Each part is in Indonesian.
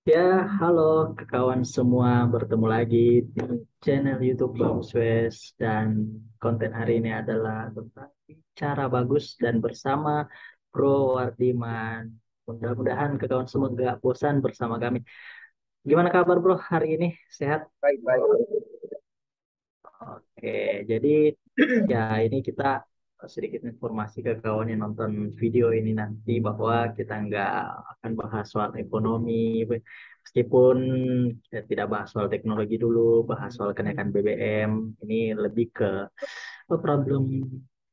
Ya, halo kawan semua, bertemu lagi di channel YouTube Bang Swes dan konten hari ini adalah tentang cara bagus dan bersama Bro Wardiman. Mudah-mudahan kawan semua nggak bosan bersama kami. Gimana kabar Bro hari ini? Sehat? Baik, baik. Oke, jadi ya ini kita sedikit informasi ke kawan yang nonton video ini nanti bahwa kita nggak akan bahas soal ekonomi, meskipun kita tidak bahas soal teknologi dulu, bahas soal kenaikan BBM, ini lebih ke problem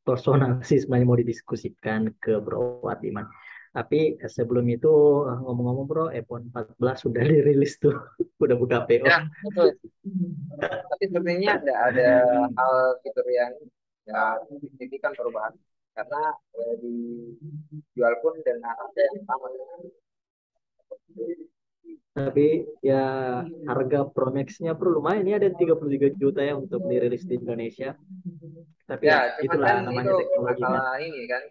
personal sih sebenarnya mau didiskusikan ke Bro Wadiman. Tapi sebelum itu ngomong-ngomong Bro, iPhone 14 sudah dirilis tuh, udah buka PO. Ya, betul. Tapi sepertinya ada hal fitur yang ya signifikan perubahan karena dijual pun dengan harga yang sama. Tapi ya harga Pro Max-nya Pro lumayan ya, ada 33 juta ya untuk dirilis di Indonesia. Tapi Ya, ya cuman itulah kan itu namanya teknologi kan. masalah ini kan,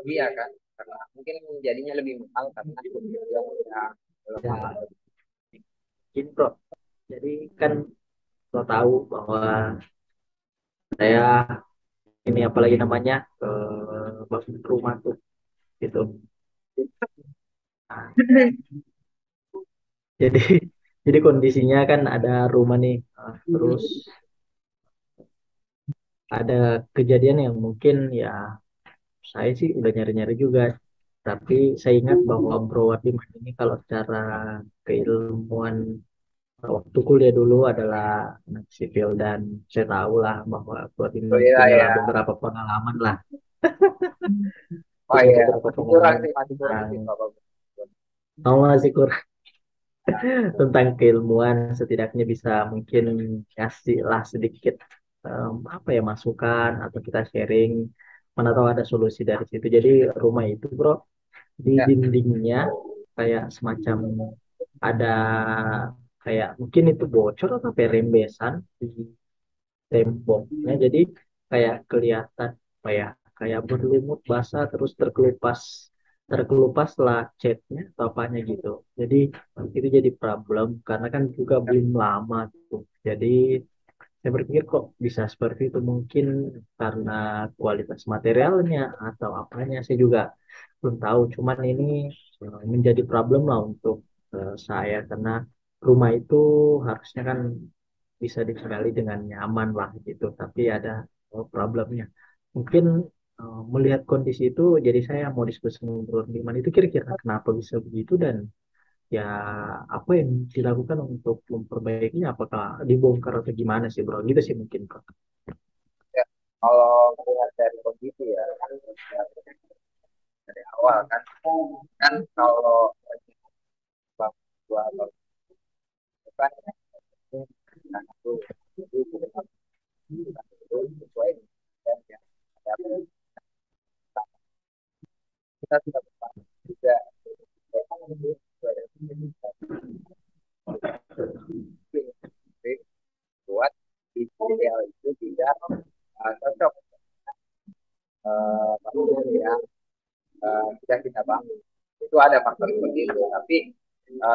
dia kan, karena mungkin jadinya lebih mahal karena dia ya belum lama. Ya, gini Bro. Jadi kan lo tahu bahwa saya ini apalagi namanya bangun rumah tuh gitu. Nah, jadi jadi kondisinya kan ada rumah nih, terus ada kejadian yang mungkin ya saya sih udah nyari-nyari juga. Tapi saya ingat bahwa Bro Wardiman ini kalau secara keilmuan waktu kuliah dulu adalah anak sipil dan saya tahu lah bahwa Bro Oh Wardiman iya punya lah ya. beberapa pengalaman lah, Oh punya iya, beberapa masih kurang pengalaman sih, masih kurang tentang sih Pak Bagus. tahu masih kurang tentang keilmuan, setidaknya bisa mungkin kasih lah sedikit apa ya masukan atau kita sharing mana tahu ada solusi dari situ. Jadi rumah itu Bro, di Ya, dindingnya kayak semacam ada kayak mungkin itu bocor atau kayak rembesan di temboknya, jadi kayak kelihatan apa ya, kayak berlumut basah terus terkelupas terkelupas lah catnya atau apanya gitu. Jadi itu jadi problem karena kan juga belum lama tuh. Jadi saya berpikir kok bisa seperti itu, mungkin karena kualitas materialnya atau apanya saya juga belum tahu. Cuman ini menjadi problem lah untuk saya karena rumah itu harusnya kan bisa digali dengan nyaman lah gitu. Tapi ada problemnya. Mungkin melihat kondisi itu, jadi saya mau diskusi dengan Diman itu kira-kira kenapa bisa begitu dan ya apa yang dilakukan untuk memperbaikinya, apakah dibongkar atau gimana sih Bro, gitu sih mungkin Bro. ya. Kalau melihat dari kondisi ya, kan dari awal kan, kan kalau bang dua atau depan nah itu itu sesuai dengan yang ada. Kita sudah berbahas juga buat ideal itu tidak cocok bangunan yang sudah kita bangun. Itu ada faktor seperti itu. Tapi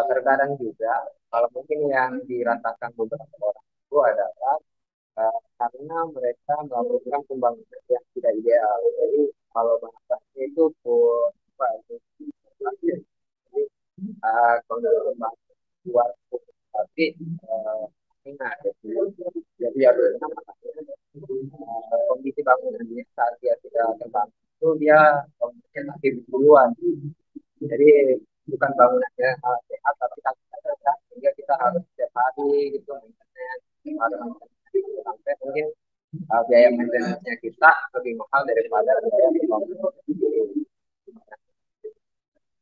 terkadang juga kalau mungkin yang dirasakan beberapa orang itu adalah karena mereka melakukan pembangunan yang tidak ideal. Jadi kalau bahasanya itu pun apa itu jadi kalau pembangunan luar tapi ingat jadi harusnya kondisi bangunannya saat dia tidak terbangun itu dia kondisinya masih duluan. Jadi bukan bangunannya sehat tapi kaki cacat sehingga kita harus setiap hari gitu maintenance harus sampai mungkin biaya maintenance-nya kita lebih mahal daripada biaya pembangunan.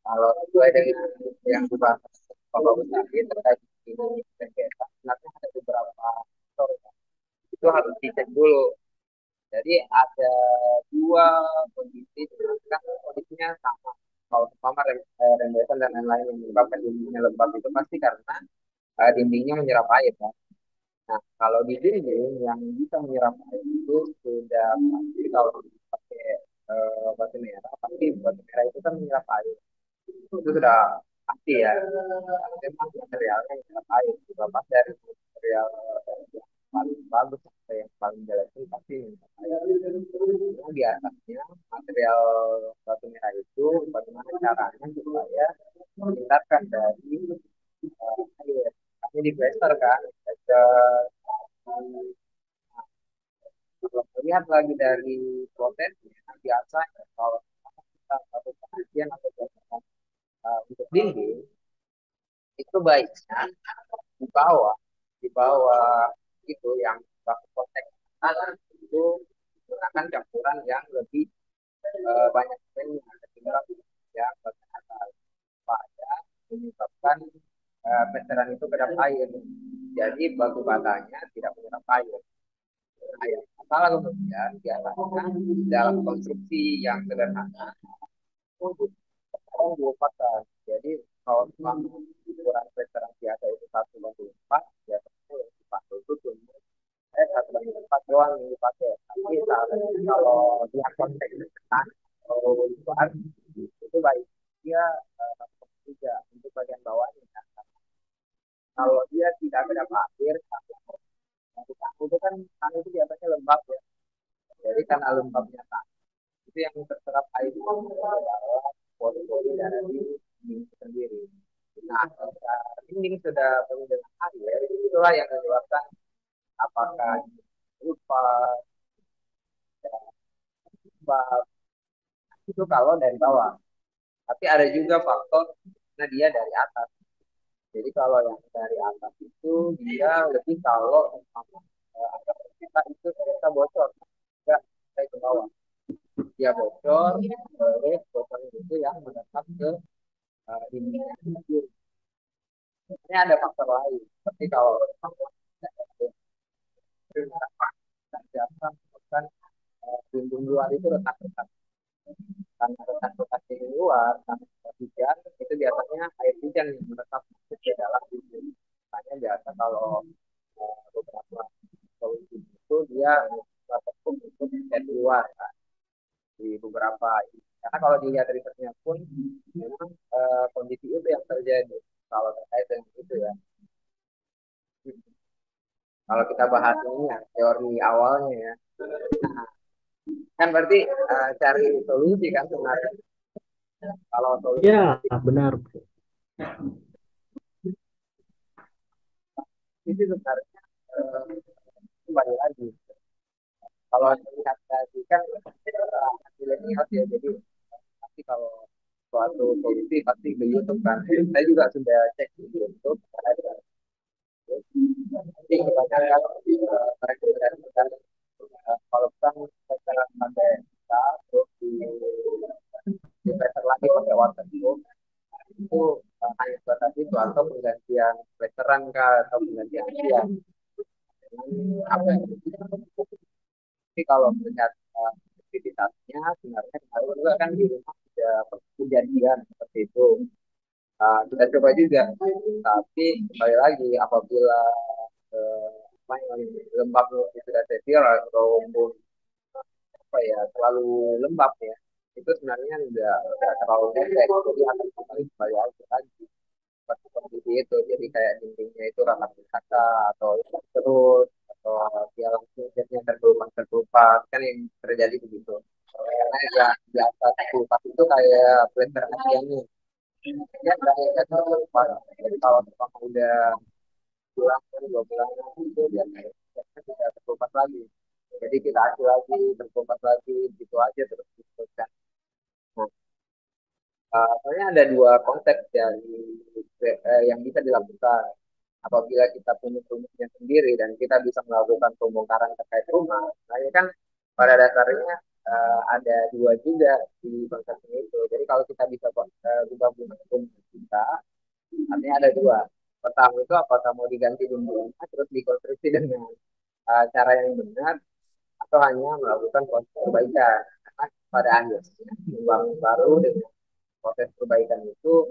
Kalau sesuai dengan yang dibahas kalau tadi terkait ini sengketa, sebenarnya ada beberapa faktor ya. Itu harus dicek dulu. Jadi ada dua kondisi, kan kondisinya sama. Kalau umpama rembesan dan lain-lain yang menyebabkan dindingnya lembab itu pasti karena dindingnya menyerap air kan. Nah, kalau di dinding yang bisa menyerap air itu sudah pasti kalau pakai batu merah, pasti batu merah itu kan menyerap air. Itu sudah. ya, memang materialnya yang terbaik. Lepas dari material yang paling bagus sampai yang paling jelek itu pasti minta air. Karena di atasnya material batu merah itu bagaimana caranya supaya menghindarkan dari air. Kami di plaster kan, plaster. Kalau melihat lagi dari prosesnya, biasanya kalau kita satu pengajian atau biasa untuk dinding itu baiknya di bawah itu yang baku kontak tanah itu menggunakan campuran yang lebih banyak semen ketimbang yang bagian atas supaya menyebabkan pencerahan itu kedap air. Jadi batu batanya tidak menyerap air. Nah, yang masalah kemudian biasanya dalam konstruksi yang sederhana itu dilupakan. Jadi kalau memang ukuran veteran biasa itu 1/4, biasanya yang dipakai itu cuma 1/4 doang yang dipakai. Tapi kalau dia konteks dekat atau luar itu baik dia tiga untuk bagian bawahnya. Kalau dia tidak ada pasir, itu kan tanah itu biasanya lembab ya. Jadi karena lembabnya tanah itu yang terserap air itu adalah pori-pori dari dinding sendiri. Nah, ketika dinding sudah penuh dengan air, itulah yang menyebabkan apakah lupa, lembab, itu kalau dari bawah. Tapi ada juga faktor karena dia dari atas. Jadi kalau yang dari atas itu dia lebih kalau atap kita itu ternyata bocor, enggak sampai ke bawah. Dia bocor, terus bocor itu yang menetap ke dinding sendiri. Ini ada faktor lain. Seperti kalau bukan dinding luar itu retak-retak. Karena retak-retak di luar, karena hujan, itu biasanya air hujan yang menetap di dalam dinding. Makanya biasa kalau beberapa solusi itu dia tertutup untuk dari luar kan, di beberapa. Karena kalau dilihat risetnya pun memang kondisi itu yang terjadi kalau terkait dengan itu ya. Kalau kita bahas ini ya teori awalnya ya, kan berarti cari solusi kan sebenarnya. Kalau solusi Ya, benar. itu sebenarnya kembali lagi. Kalau lihat tadi kan milenial ya, jadi pasti kalau suatu solusi pasti di YouTube kan. Saya juga sudah cek di YouTube. Jadi kebanyakan mereka mengatakan kalau kan secara pakai kita terus di pressure lagi pakai waterproof itu hanya sebatas itu atau penggantian pressurean kah atau penggantian asian apa yang tapi kalau melihat aktivitasnya sebenarnya kemarin juga kan di rumah sudah kejadian seperti itu. Kita coba juga tapi kembali lagi apabila apa yang lembab itu sudah severe atau apa ya terlalu lembab ya itu sebenarnya nggak terlalu efek jadi akan kembali lagi seperti itu jadi kayak dindingnya itu rata rata atau terus atau dia langsung jadinya terkelupas kan yang terjadi begitu karena ya di atas kulkas itu kayak blender asiannya ya kayak terkelupas jadi kalau memang udah pulang 2 bulan itu biasanya tidak terkelupas lagi jadi kita acu lagi terkelupas lagi gitu aja terus kan. Nah, sebenarnya ada dua konsep dari yang bisa dilakukan apabila kita punya rumahnya sendiri dan kita bisa melakukan pembongkaran terkait rumah. Nah, ini kan pada dasarnya ada dua juga di konsep itu. Jadi kalau kita bisa gabungkan rumah kita, artinya ada dua. Pertama itu apakah mau diganti dindingnya terus dikonstruksi dengan cara yang benar atau hanya melakukan proses perbaikan. Karena pada akhirnya membangun baru dengan proses perbaikan itu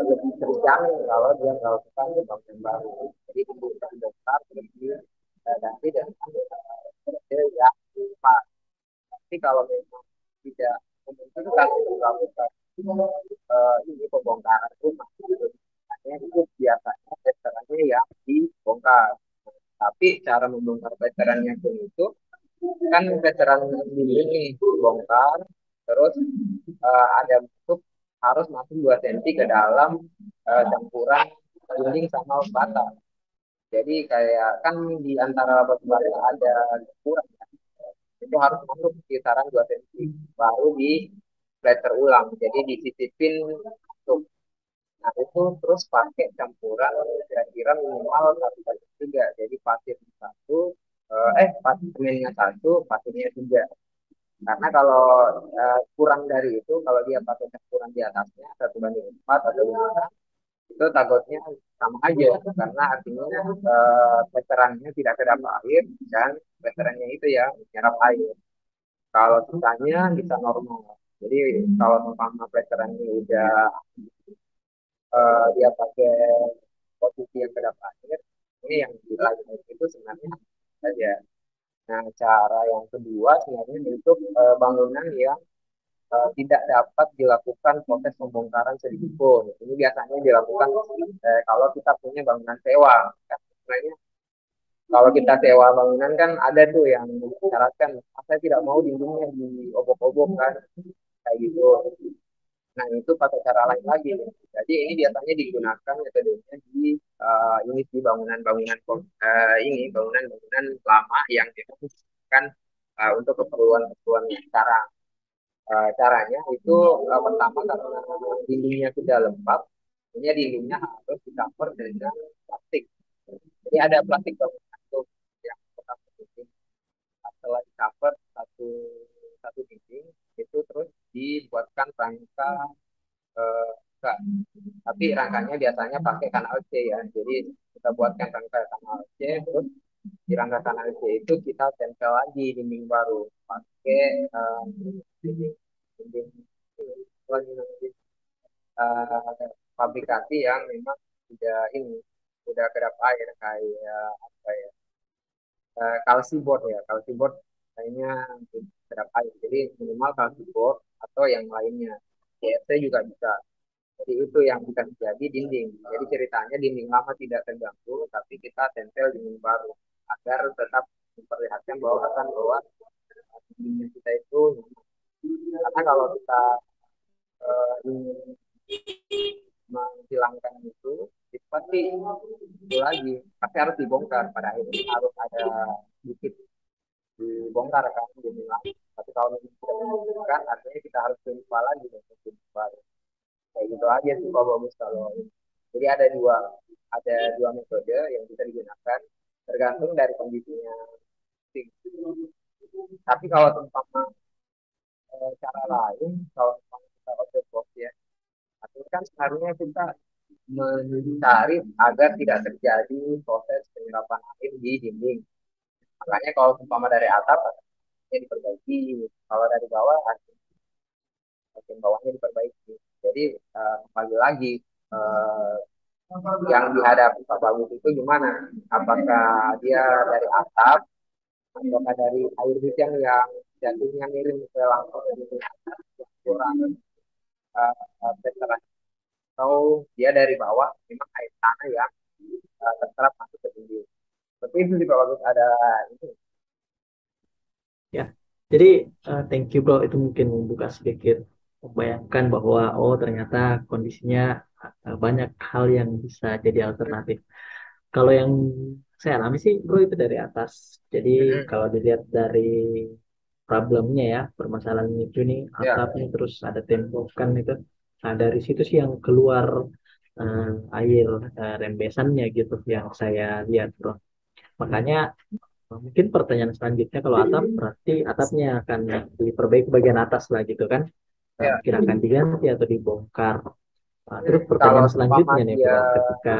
lebih terjamin kalau dia melakukan pembangunan baru. Jadi kebutuhan besar lebih ganti dan ya Pak. Tapi kalau memang tidak memungkinkan untuk melakukan ini pembongkaran rumah Tapi cara membongkar veterannya pun itu kan veteran dinding nih dibongkar, terus ada bentuk harus masuk 2 cm ke dalam campuran dinding sama bata. Jadi kayak kan di antara batu bata ada campuran, itu harus masuk kisaran 2 cm baru di splatter ulang. Jadi disisipin masuk. Nah itu terus pakai campuran kira-kira minimal 1 banding 3. Jadi pasirnya satu, pasir semennya satu, pasirnya tiga. Karena kalau kurang dari itu, kalau dia pakai campuran di atasnya 1 banding 4 atau 5, itu takutnya sama aja. Karena artinya veterannya tidak kedap air dan veterannya itu ya menyerap air. Kalau sisanya bisa normal. Jadi kalau umpama veterannya udah dia pakai posisi yang kedap air, ini yang dilakukan itu sebenarnya saja. Nah, cara yang kedua sebenarnya untuk bangunan yang tidak dapat dilakukan proses pembongkaran sedikit pun. Ini biasanya dilakukan kalau kita punya bangunan sewa. Kan sebenarnya kalau kita sewa bangunan kan ada tuh yang mensyaratkan, saya tidak mau dindingnya diobok-obok kan, kayak gitu. Nah, itu pakai cara lain lagi. Jadi ini biasanya digunakan metodenya di ini di bangunan-bangunan ini bangunan-bangunan lama yang dilakukan untuk keperluan-keperluan sekarang. Caranya itu pertama karena dindingnya sudah lembab, ini dindingnya harus di cover dengan plastik. Jadi ada plastik bangunan tuh yang tetap dinding. Setelah di cover satu satu dinding itu terus dibuatkan rangka enggak. Tapi rangkanya biasanya pakai kanal C ya. Jadi kita buatkan rangka kanal C, terus di rangka kanal C itu kita tempel lagi dinding baru pakai dinding dinding lagi nanti fabrikasi yang memang sudah ini sudah kedap air kayak apa ya kalsiboard ya kalsiboard kayaknya kedap air jadi minimal kalsiboard atau yang lainnya CFC juga bisa. Jadi itu yang bisa menjadi dinding. Jadi ceritanya dinding lama tidak terganggu, tapi kita tempel dinding baru agar tetap memperlihatkan bahwa dinding kita itu karena kalau kita ingin menghilangkan itu pasti itu lagi pasti harus dibongkar. Pada akhirnya harus ada sedikit dibongkar kan dinding lama. Tapi kalau misalnya tidak dibongkar, artinya kita harus lupa lagi untuk dinding baru. Kayak gitu aja sih Pak Bagus kalau jadi ada dua metode yang bisa digunakan tergantung dari kondisinya. Tapi kalau umpama cara lain kalau umpama kita overboard ya artinya kan seharusnya kita mencari agar tidak terjadi proses penyerapan air di dinding. Makanya kalau umpama dari atap artinya diperbaiki, kalau dari bawah artinya bagian bawahnya diperbaiki. Jadi kembali lagi eh, yang dihadapi Pak Bagus itu gimana? Apakah dia dari atap, ataukah dari air hujan yang jatuhnya miring ke langsung di kurang veteran, atau dia dari bawah memang air tanah yang terserap masuk ke tinggi. Seperti itu sih Pak Bagus ada ini. Ya, jadi thank you bro, itu mungkin membuka sedikit membayangkan bahwa oh ternyata kondisinya banyak hal yang bisa jadi alternatif. Kalau yang saya alami sih bro itu dari atas. Jadi kalau dilihat dari problemnya ya, permasalahannya itu nih Ya, atapnya terus ada tembokan itu. Nah, dari situ sih yang keluar eh, air rembesannya gitu yang saya lihat bro. Makanya mungkin pertanyaan selanjutnya kalau atap berarti atapnya akan diperbaiki bagian atas lah gitu kan. ya. Mungkin akan diganti atau dibongkar. Nah, terus Kalau pertanyaan umpama selanjutnya nih dia bro, ketika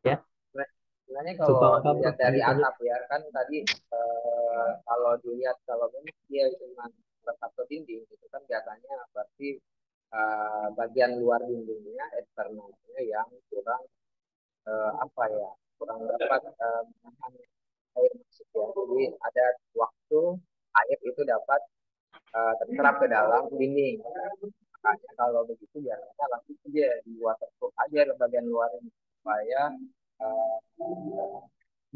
ya sebenarnya suka kalau maka bro dilihat dari lanjut lanjut. atap ya kan tadi kalau dilihat kalau memang dia cuma retak ke dinding itu kan biasanya berarti bagian luar dindingnya eksternalnya yang kurang apa ya kurang dapat menahan air masuk ya. Jadi ada waktu air itu dapat terserap ke dalam dinding. Makanya kalau begitu biasanya langsung aja di waterproof aja ke bagian luar ini supaya eh,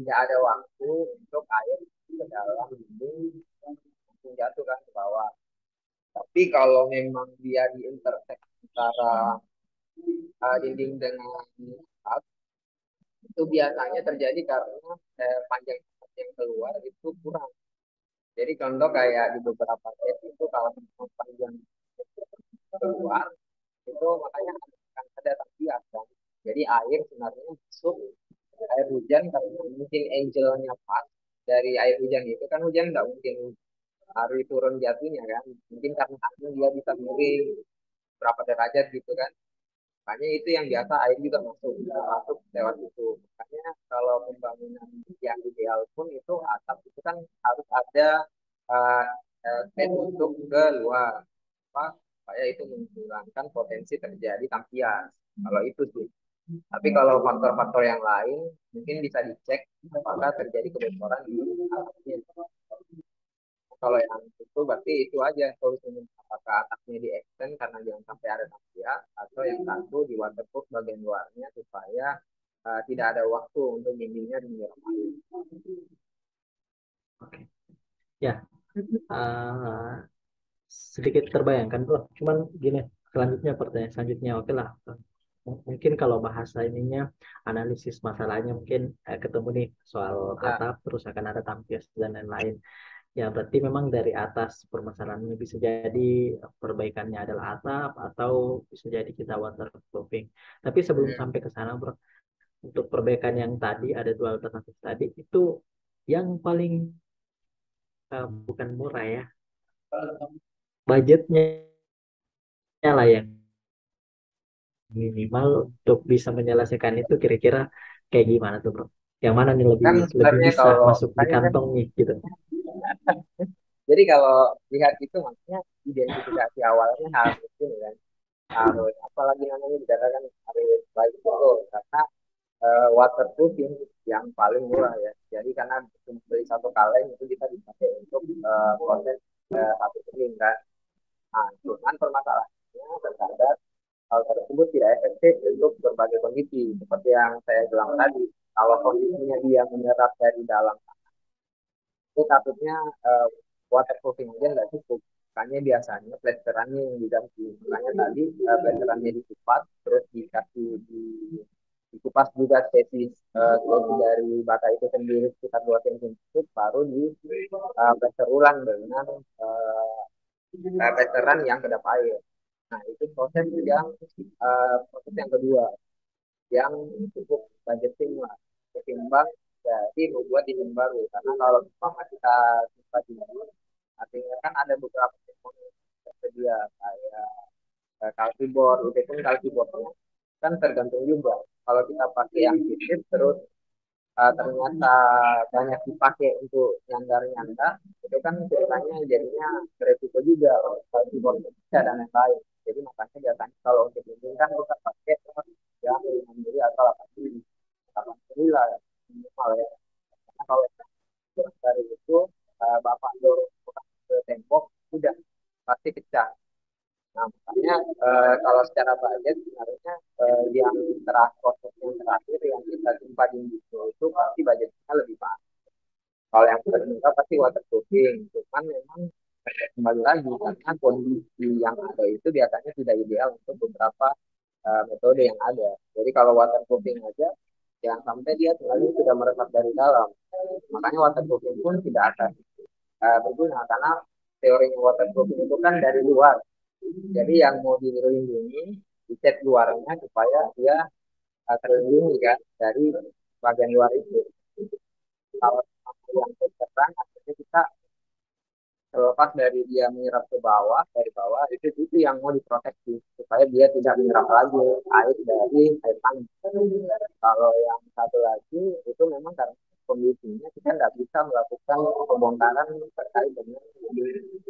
tidak ada waktu untuk air ke dalam dinding langsung jatuh kan ke bawah. Tapi kalau memang dia di intersect antara dinding dengan atap, itu biasanya terjadi karena panjang yang keluar itu kurang. Jadi contoh kayak di beberapa case itu kalau panjang keluar itu makanya akan ada tampilan kan. Jadi air sebenarnya masuk air hujan karena mungkin angelnya pas dari air hujan itu kan hujan nggak mungkin hari turun jatuhnya kan. Mungkin karena angin dia bisa miring berapa derajat gitu kan. Makanya itu yang biasa air juga masuk lewat itu. Makanya kalau pembangunan yang ideal pun itu atap itu kan harus ada uh, space untuk keluar apa supaya itu menghilangkan potensi terjadi tampias. Kalau itu sih. Tapi kalau faktor-faktor yang lain mungkin bisa dicek apakah terjadi kebocoran di atapnya. Kalau yang itu berarti itu aja solusinya. Apakah atapnya di extend karena jangan sampai ada tampias atau yang satu di waterproof bagian luarnya supaya tidak ada waktu untuk dindingnya dimiram air. Oke. Ya, eh, sedikit terbayangkan bro. Cuman gini, selanjutnya pertanyaan selanjutnya, oke lah. Mungkin kalau bahasa ininya analisis masalahnya mungkin ketemu nih soal Ya, atap, terus akan ada tampias dan lain-lain. Ya berarti memang dari atas permasalahannya bisa jadi perbaikannya adalah atap atau bisa jadi kita waterproofing. Tapi sebelum hmm. sampai ke sana bro, untuk perbaikan yang tadi ada dua alternatif tadi itu yang paling bukan murah ya, budgetnya lah yang minimal untuk bisa menyelesaikan itu kira-kira kayak gimana tuh bro? Yang mana nih lebih Kan lebih sebenarnya bisa kalau masuk di makanya kan kantong nih gitu? jadi kalau lihat itu maksudnya identifikasi awalnya harus ini kan harus apalagi namanya dikatakan harus baik itu karena waterproofing yang paling murah ya. Jadi karena beli satu kaleng itu bisa dipakai untuk proses satu kering kan. Nah, cuman permasalahannya terkadang hal tersebut tidak efektif untuk berbagai kondisi. Seperti yang saya bilang tadi, kalau kondisinya dia menyerap dari dalam, itu takutnya uh, waterproofing aja nggak cukup. Makanya biasanya plesterannya yang diganti. Makanya tadi plesterannya dikupas, terus dikasih dikupas juga spesies dari bata itu sendiri sekitar 2 cm, baru di plester ulang dengan plesteran yang kedap air. Nah, itu proses yang kedua yang cukup budgeting lah ketimbang jadi membuat dinding baru karena kalau umpama kita simpan dinding artinya kan ada beberapa teknologi yang tersedia kayak kalsiboard itu pun kalsiboardnya kan tergantung juga kalau kita pakai yang tipis terus ternyata banyak dipakai untuk nyanggar-nyanggar itu kan ceritanya jadinya beresiko juga kalsiboard dan lain-lain jadi makanya biasanya kalau untuk dinding kan kita pakai yang 5 mili atau 8 mili 8 mili lah minimal ya karena kalau dari itu bapak dorong ke tembok udah pasti pecah. Nah, makanya kalau secara budget sebenarnya yang proses yang terakhir yang kita simpan di itu pasti budgetnya lebih mahal. Kalau yang tertinggal pasti waterproofing, cuman memang kembali lagi karena kondisi yang ada itu biasanya tidak ideal untuk beberapa metode yang ada. Jadi kalau waterproofing aja jangan sampai dia selalu sudah meresap dari dalam. Makanya waterproofing pun tidak akan berguna karena teorinya waterproofing itu kan dari luar. Jadi yang mau dilindungi dicat luarnya supaya dia terlindungi kan dari bagian luar itu. Kalau yang terang artinya kita terlepas dari dia menyerap ke bawah dari bawah itu yang mau diproteksi supaya dia tidak menyerap lagi air dari air tanah. Kalau yang satu lagi itu memang karena kondisinya kita nggak bisa melakukan pembongkaran terkait dengan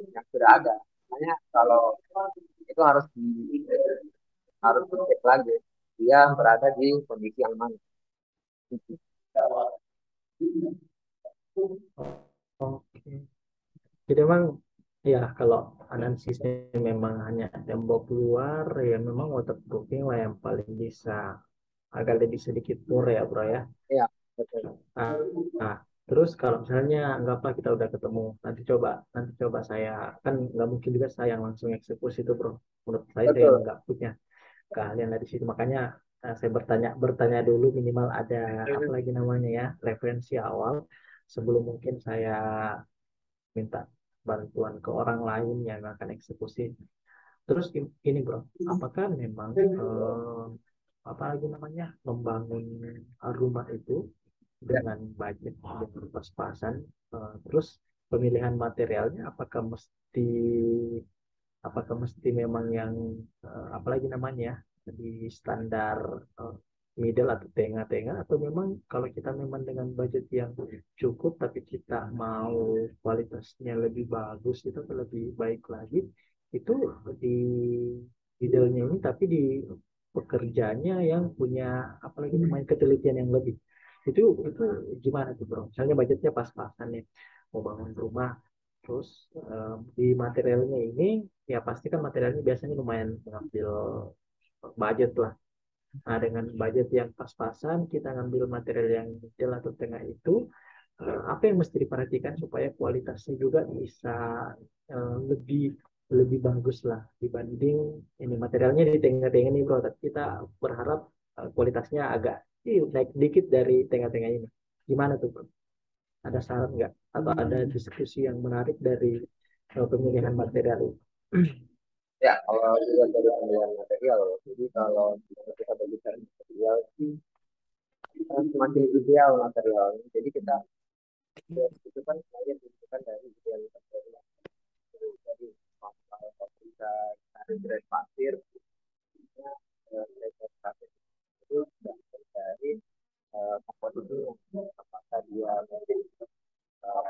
yang sudah ada. Makanya kalau itu harus dicek lagi dia berada di kondisi yang mana. Oke. Jadi memang ya kalau analisisnya memang hanya tembok luar ya memang waterproofing lah yang paling bisa agak lebih sedikit murah ya bro ya. Iya, betul. Nah, nah, terus kalau misalnya anggaplah kita udah ketemu, nanti coba saya, kan nggak mungkin juga saya yang langsung eksekusi itu bro. Menurut saya yang Betul, nggak punya keahlian dari situ. Makanya saya bertanya bertanya dulu, minimal ada apa mhm, lagi namanya ya, referensi awal sebelum mungkin saya minta bantuan ke orang lain yang akan eksekusi. Terus ini bro, apakah memang apa lagi namanya, membangun rumah itu ya, dengan budget yang pas-pasan, terus pemilihan materialnya apakah mesti memang yang apalagi namanya ya, di standar eh, middle atau tengah-tengah, atau memang kalau kita memang dengan budget yang cukup tapi kita mau kualitasnya lebih bagus itu atau lebih baik lagi, itu di middle-nya ini tapi di pekerjanya yang punya apalagi namanya ketelitian yang lebih, itu gimana tuh bro? Misalnya budgetnya pas-pasan nih, mau bangun rumah, terus di materialnya ini ya pasti kan materialnya biasanya lumayan mengambil budget lah. Nah, dengan budget yang pas-pasan kita ngambil material yang detail atau tengah itu, apa yang mesti diperhatikan supaya kualitasnya juga bisa lebih lebih bagus lah dibanding ini materialnya di tengah-tengah nih bro, tapi kita berharap kualitasnya agak naik dikit dari tengah-tengah ini. Gimana tuh bro? Ada saran nggak atau ada diskusi yang menarik dari pemilihan material itu? ya, kalau dilihat dari pemilihan material, jadi kalau kita berbicara material, semakin ideal materialnya. Jadi kita itu kan selain dibutuhkan dari ideal material. Jadi kalau kita cari grade pasir, grade pasir itu sudah dari komposisinya, apakah dia uh,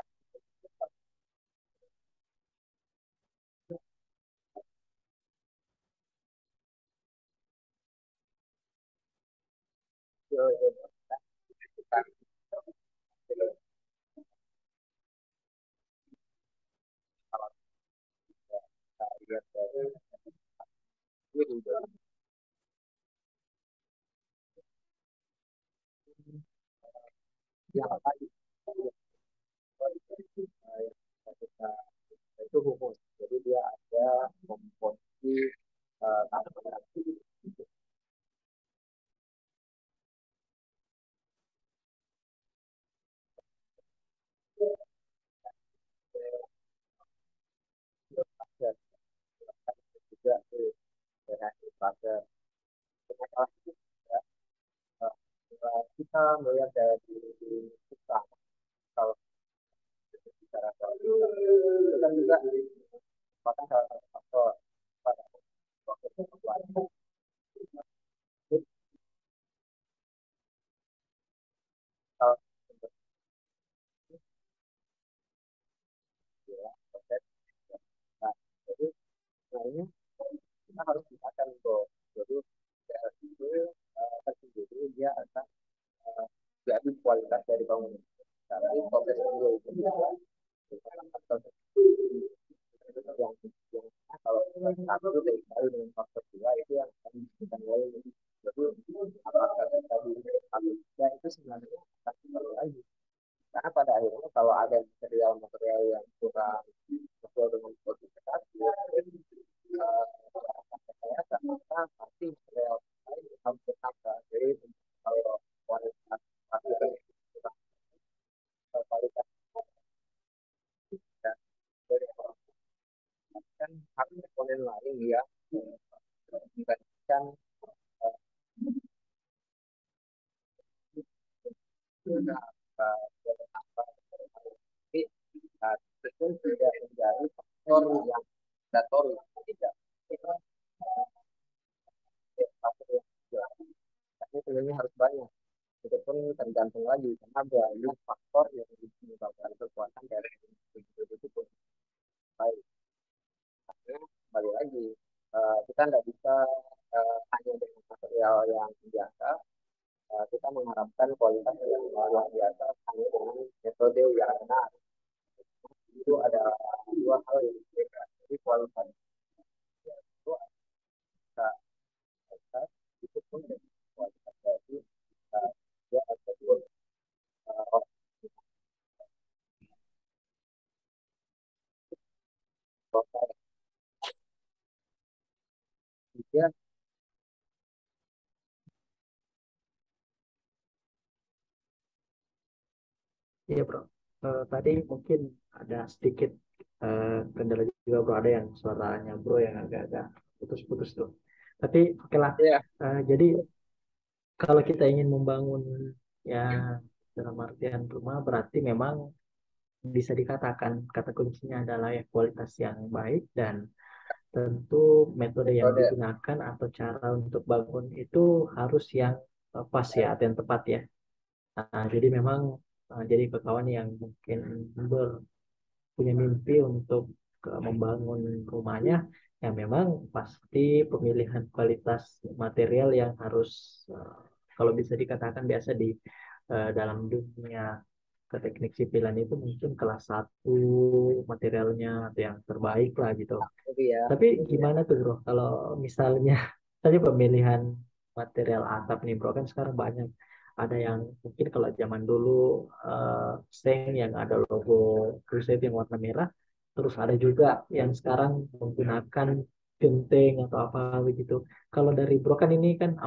kalau kita lihat dari itu juga yang tadi yang kita itu humus. Jadi dia ada komposisi tanaman dan juga dengan pada masalah itu ya, kita melihat dari kita kalau bicara soal itu kan juga merupakan salah satu faktor pada proses pembuatan itu kalau proses nah, jadi nah ini kita harus pisahkan kok. Jadi daerah itu tersendiri dia akan jadi kualitas dari bangunan. Tapi proses kedua itu juga proses yang kalau satu dikali dengan faktor dua itu yang akan disebutkan oleh jadi apakah kita di satu tiga itu sebenarnya pasti perlu lagi karena pada akhirnya kalau ada material-material yang kurang sesuai dengan spesifikasi saya maka pasti material lain harus ditambah jadi kalau kualitas hasilnya kualitas dan dari kan harus komponen lain ya dibandingkan juga apa tapi tentu tidak menjadi faktor yang mandatory tidak itu faktor yang jelas tapi sebenarnya harus banyak itu pun tergantung lagi karena banyak faktor yang menyebabkan kekuatan dari individu itu pun baik karena kembali lagi kita tidak bisa hanya dengan material yang biasa kita mengharapkan kualitas yang luar biasa hanya dengan metode yang benar itu ada dua hal yang berbeda jadi kualitas itu bisa kualitas itu pun dari kualitas dari Ya, Iya bro. Tadi mungkin ada sedikit kendala juga bro. Ada yang suaranya bro yang agak-agak putus-putus tuh. Tapi oke lah. ya, Jadi kalau kita ingin membangun ya dalam artian rumah berarti memang bisa dikatakan kata kuncinya adalah ya kualitas yang baik dan tentu metode yang metode. digunakan atau cara untuk bangun itu harus yang pas ya atau yang tepat ya. Nah, jadi memang jadi ke kawan yang mungkin punya mimpi untuk membangun rumahnya, ya memang pasti pemilihan kualitas material yang harus eh, kalau bisa dikatakan biasa di dalam dunia ke teknik sipilan itu mungkin kelas satu materialnya atau yang terbaik lah gitu. Jadi ya, Tapi jadi ya. gimana tuh bro, kalau misalnya tadi pemilihan material atap nih bro kan sekarang banyak. Ada yang mungkin kalau zaman dulu seng yang ada logo Crusade yang warna merah, terus ada juga yang sekarang menggunakan genteng atau apa begitu. Kalau dari bro kan ini kan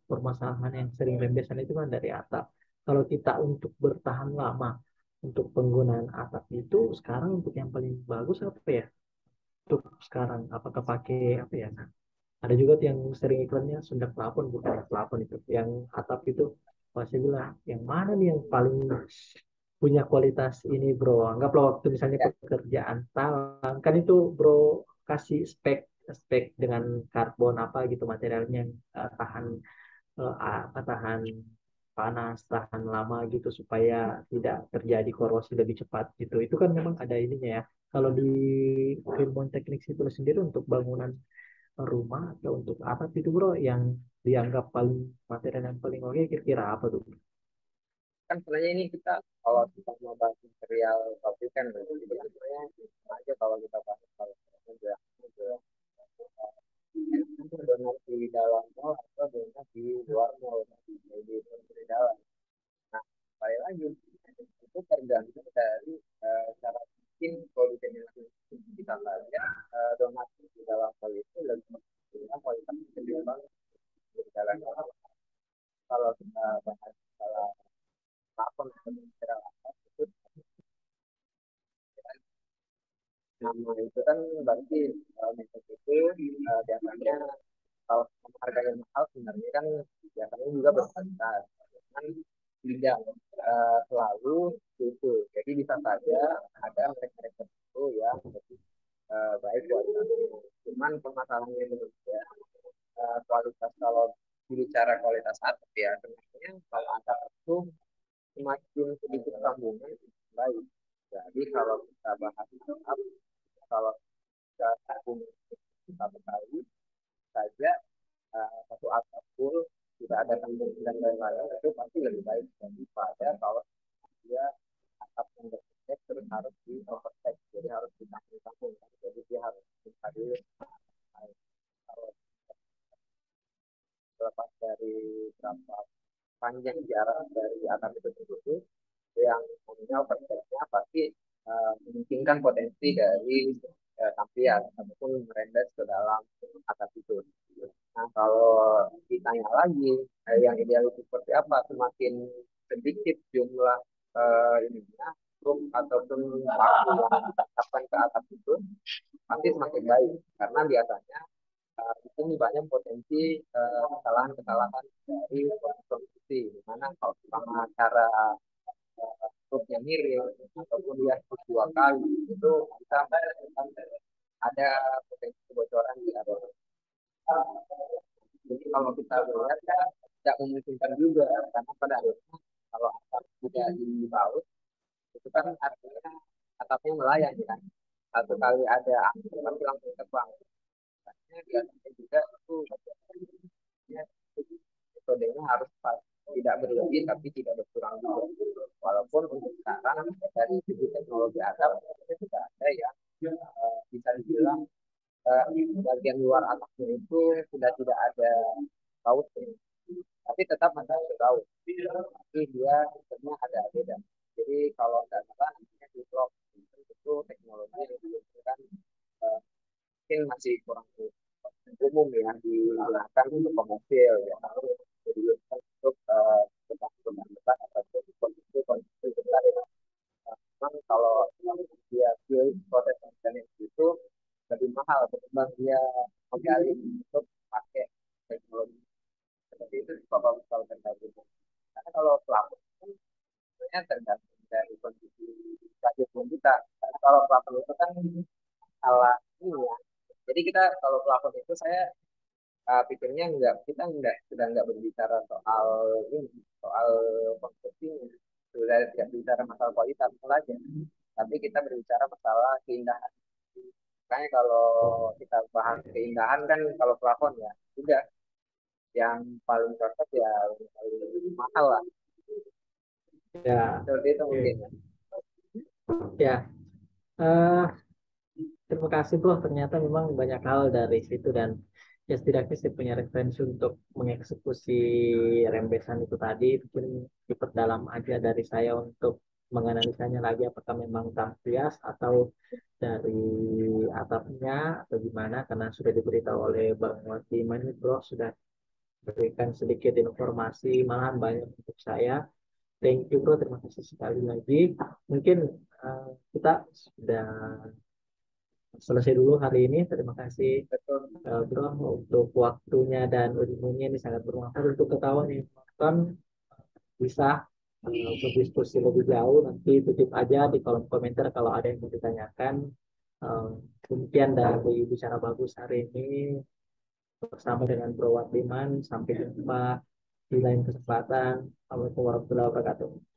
permasalahan yang sering rembesan itu kan dari atap. Kalau kita untuk bertahan lama untuk penggunaan atap itu sekarang untuk yang paling bagus apa ya? Untuk sekarang apakah pakai apa ya, ada juga tuh yang sering iklannya Sunda Kelapon, bukan Kelapon itu yang atap itu, pasti bilang yang mana nih yang paling punya kualitas ini bro. Anggaplah waktu misalnya Ya, pekerjaan talang kan itu bro kasih spek spek dengan karbon apa gitu materialnya yang tahan tahan panas, tahan lama gitu supaya tidak terjadi korosi lebih cepat gitu. Itu kan memang ada ininya ya. Kalau di ilmu teknik sipil sendiri untuk bangunan rumah atau untuk atap itu bro yang dianggap paling material yang paling oke kira-kira apa tuh? kan sebenarnya ini kita kalau kita mau bahas material pabrikan, jadi kan sebenarnya sama aja kalau kita bahas kalau misalnya donat di dalam mall atau donat di luar mall, jadi di dalam. Nah, sekali lagi itu tergantung dari cara bikin produsennya. Kita saja donat di dalam mall itu lebih kualitasnya lebih bagus di dalam. Kalau kita bahas masalah plafon atau material atas itu nama itu kan berarti metode itu biasanya kalau harganya mahal sebenarnya kan biasanya juga berkualitas. Kan tidak selalu itu. Jadi bisa saja ada merek-merek tertentu yang lebih baik kualitasnya. Cuman permasalahannya menurut saya kualitas kalau bicara kualitas atap ya sebenarnya kalau atap itu semakin sedikit sambungan baik. Jadi kalau kita bahas atap, kalau kita sambung satu kali saja satu atap full tidak ada sambung dan lain-lain itu pasti lebih baik daripada kalau dia atap yang berprotek terus harus di overtake jadi harus disambung-sambung kan? Jadi dia harus buka dulu kalau terlepas dari berapa panjang jarak dari atap itu sendiri yang punya overtake-nya pasti memungkinkan potensi dari tampilan ataupun merembes ke dalam atap itu. Nah, kalau ditanya lagi, yang ideal itu seperti apa? Semakin sedikit jumlah ininya, truk ataupun paku yang ditempatkan ke atas itu, pasti semakin baik. Karena biasanya di sini banyak potensi kesalahan-kesalahan dari konstruksi. Di mana kalau sama cara truknya miring ataupun dia truk dua kali itu bisa ada potensi kebocoran di area. Jadi kalau kita lihat ya tidak memungkinkan juga karena pada akhirnya kalau atap tidak dibaut itu kan artinya atapnya melayang kan. Satu kali ada angin pasti langsung terbang. Makanya biasanya juga itu ya, metodenya harus pas tidak berlebih tapi tidak berkurang juga. Walaupun untuk sekarang dari segi teknologi atap sudah ada yang bisa dibilang bagian luar atapnya itu sudah tidak ada laut tapi tetap masih ada laut tapi dia sistemnya ada beda jadi kalau nggak salah namanya di blok itu teknologi yang kan mungkin masih kurang umum ya digunakan untuk komersil ya, digunakan untuk kebutuhan atau konsumsi besar ya. Memang kalau dia pilih proses organik itu lebih mahal ketimbang dia menggali untuk pakai teknologi seperti itu, sih kalau kalau tergantung. Karena kalau pelapor itu sebenarnya tergantung dari kondisi budget kita. Karena kalau pelapor itu kan alat ini ya. Jadi kita kalau pelapor itu saya pikirnya enggak, kita enggak sudah enggak berbicara soal ini, soal konstruksinya. Sudah tidak bicara masalah kualitas saja, tapi kita berbicara masalah keindahan. Makanya kalau kita bahas keindahan kan kalau plafon ya sudah yang paling cocok ya yang paling mahal lah. Ya, Seperti itu oke. mungkin ya. Ya, eh, terima kasih bro. Ternyata memang banyak hal dari situ dan ya setidaknya saya punya referensi untuk mengeksekusi rembesan itu tadi. Mungkin diperdalam aja dari saya untuk menganalisanya lagi apakah memang tampias atau dari atapnya atau gimana karena sudah diberitahu oleh Bang Wati Mani bro sudah berikan sedikit informasi malahan banyak untuk saya. Thank you bro, terima kasih sekali lagi. Mungkin kita sudah selesai dulu hari ini. Terima kasih Betul. bro untuk waktunya dan ilmunya ini sangat bermanfaat untuk ketahuan yang nonton bisa berdiskusi lebih jauh. Nanti titip aja di kolom komentar kalau ada yang mau ditanyakan. Eh, Demikian dari bicara bagus hari ini bersama dengan Bro Watliman. Sampai jumpa di lain kesempatan. Assalamualaikum warahmatullahi wabarakatuh.